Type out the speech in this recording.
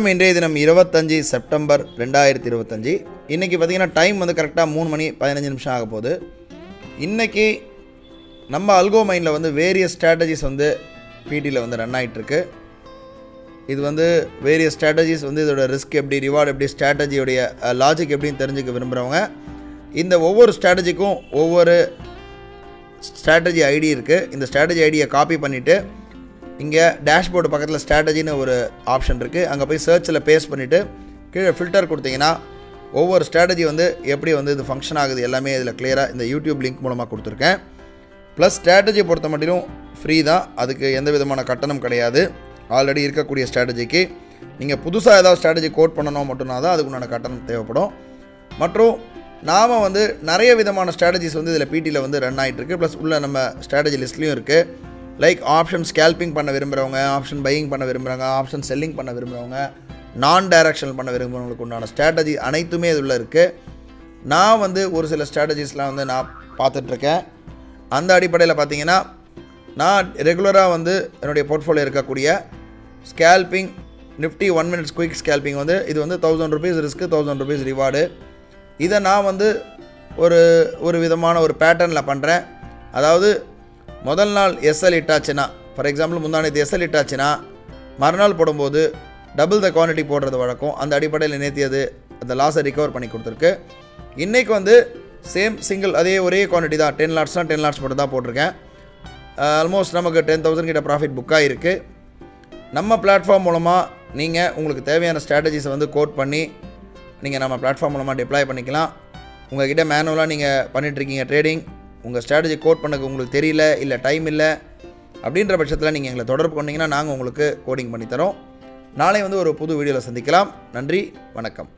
இன்றைய தினம் 25 செப்டம்பர் 2025. இன்றைக்கி பார்த்திங்கன்னா டைம் வந்து கரெக்டாக 3 மணி 15 நிமிஷம் ஆக போகுது. இன்றைக்கி நம்ம அல்கோ மைண்டில் வந்து வேரியஸ் ஸ்ட்ராட்டஜிஸ் வந்து பிடியில் வந்து ரன் ஆகிட்டுருக்கு. இது வந்து வேரியஸ் ஸ்ட்ராட்டஜிஸ் வந்து இதோட ரிஸ்க் எப்படி, ரிவார்டு எப்படி, ஸ்ட்ராட்டஜியோடைய லாஜிக் எப்படின்னு தெரிஞ்சுக்க விரும்புகிறவங்க இந்த ஒவ்வொரு ஸ்ட்ராட்டஜிக்கும் ஒவ்வொரு ஸ்ட்ராட்டஜி ஐடி இருக்குது. இந்த ஸ்ட்ராட்டஜி ஐடியை காப்பி பண்ணிவிட்டு இங்கே டேஷ்போர்டு பக்கத்தில் ஸ்ட்ராட்டஜின்னு ஒரு ஆப்ஷன் இருக்குது. அங்கே போய் சர்ச்சில் பேஸ்ட் பண்ணிவிட்டு கீழே ஃபில்டர் கொடுத்தீங்கன்னா ஒவ்வொரு ஸ்ட்ராட்டஜி வந்து எப்படி வந்து இது ஃபங்க்ஷன் ஆகுது எல்லாமே இதில் கிளியராக இந்த யூடியூப் லிங்க் மூலமாக கொடுத்துருக்கேன். ப்ளஸ் ஸ்ட்ராட்டஜி பொறுத்த மட்டும் ஃப்ரீ தான், அதுக்கு எந்த விதமான கட்டணம் கிடையாது. ஆல்ரெடி இருக்கக்கூடிய ஸ்ட்ராட்டஜிக்கு நீங்கள் புதுசாக ஏதாவது ஸ்ட்ராட்டஜி கோட் பண்ணணும் மட்டும்னா தான் அதுக்குண்டான கட்டணம் தேவைப்படும். மற்றும் நாம் வந்து நிறைய விதமான ஸ்ட்ராட்டஜிஸ் வந்து இதில் பிடியில் வந்து ரன் ஆகிட்டுருக்கு. ப்ளஸ் உள்ள நம்ம ஸ்ட்ராட்டஜி லிஸ்ட்லேயும் இருக்குது. லைக் ஆப்ஷன் ஸ்கேல்பிங் பண்ண விரும்புகிறவங்க, ஆப்ஷன் பையிங் பண்ண விரும்புகிறவங்க, ஆப்ஷன் செல்லிங் பண்ண விரும்புகிறவங்க, நான் டைரக்ஷனல் பண்ண விரும்புகிறவங்களுக்கு உண்டான ஸ்ட்ராட்டஜி அனைத்துமே இதில் இருக்குது. நான் வந்து ஒரு சில ஸ்ட்ராட்டஜிஸ்லாம் வந்து நான் பார்த்துட்ருக்கேன். அந்த அடிப்படையில் பார்த்தீங்கன்னா நான் ரெகுலராக வந்து என்னுடைய போர்ட்ஃபோலியோ இருக்கக்கூடிய scalping Nifty 1 minute quick scalping வந்து இது வந்து 1000 rupees ரிஸ்க்கு, 1000 rupees ரிவார்டு. இதை நான் வந்து ஒரு விதமான ஒரு பேட்டர்னில் பண்ணுறேன். அதாவது முதல் நாள் எஸ்எல் இட்டாச்சுன்னா, ஃபார் எக்ஸாம்பிள் முந்தானத்து எஸ்எல் இட்டாச்சுன்னா மறுநாள் போடும்போது டபுள் த குவான்டிட்டி போடுறது வழக்கம். அந்த அடிப்படையில் நேற்றியது அந்த லாஸை ரிகவர் பண்ணி கொடுத்துருக்கு. இன்றைக்கி வந்து சேம் சிங்கிள் அதே ஒரே குவான்டிட்டி தான், 10 lots தான், 10 lots மட்டும் தான் போட்டிருக்கேன். ஆல்மோஸ்ட் நமக்கு 10,000 கிட்ட ப்ராஃபிட் புக் ஆகிருக்கு. நம்ம பிளாட்ஃபார்ம் மூலமாக நீங்கள் உங்களுக்கு தேவையான ஸ்ட்ராட்டஜிஸை வந்து கோட் பண்ணி நீங்கள் நம்ம பிளாட்ஃபார்ம் மூலமாக டிப்ளாய் பண்ணிக்கலாம். உங்கள் கிட்டே மேனுவலாக நீங்கள் பண்ணிகிட்ருக்கீங்க ட்ரேடிங், உங்கள் ஸ்ட்ராட்டஜி கோட் பண்ணக்கு உங்களுக்கு தெரியல, இல்லை டைம் இல்லை அப்படின்ற பட்சத்தில் நீங்கள் எங்களை தொடர்பு கொண்டீங்கன்னா நாங்கள் உங்களுக்கு கோடிங் பண்ணித்தரோம். நாளை வந்து ஒரு புது வீடியோவில் சந்திக்கலாம். நன்றி, வணக்கம்.